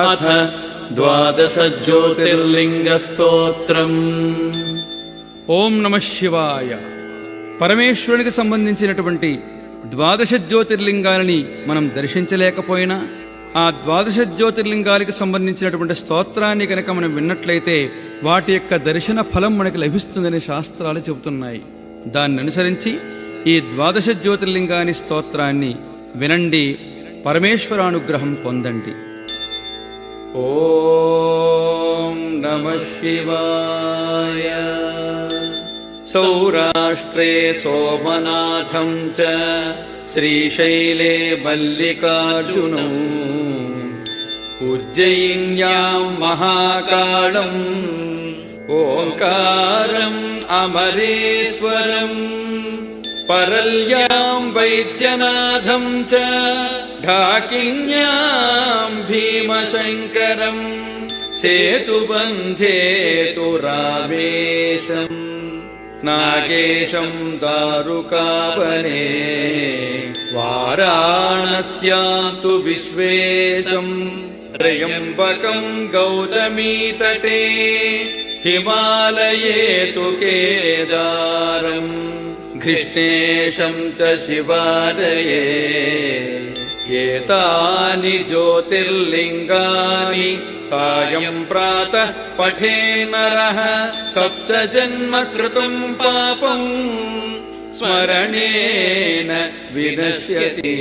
అథ ద్వాదశ జ్యోతిర్లింగ స్తోత్రం. ఓం నమః శివాయ. పరమేశ్వరునికి సంబంధించినటువంటి ద్వాదశ జ్యోతిర్లింగాలని మనం దర్శించలేకపోయినా ఆ ద్వాదశ జ్యోతిర్లింగాలకు సంబంధించినటువంటి స్తోత్రాన్ని కనుక మనం విన్నట్లయితే వాటి యొక్క దర్శన ఫలం మనకు లభిస్తుందని శాస్త్రాలు చెబుతున్నాయి. దాన్ని అనుసరించి ఈ ద్వాదశ జ్యోతిర్లింగాని స్తోత్రాన్ని వినండి, పరమేశ్వరానుగ్రహం పొందండి. ఓం నమః శివాయ. సౌరాష్ట్రే సోమనాథం చ శ్రీశైలే మల్లికార్జునౌ ఉజ్జయిన్యాం మహాకాళం ఓంకారం అమరేశ్వరం పరల్యాం వైద్యనాథం చ ఢాకిన్యాం భీమశంకరం సేతుబంధేతు రామేశం నాగేశం దారుకావనే వారాణస్యాం తు విశ్వేశం త్రయంబకం గౌతమీతటే హిమాలయే తు కేదారం కృష్ణేశం చ శివాలయే ఏతాని జ్యోతిర్లింగాని సాయం ప్రాతః పఠే నరః సప్త జన్మ కృతం పాపం స్మరణేన వినశ్యతి.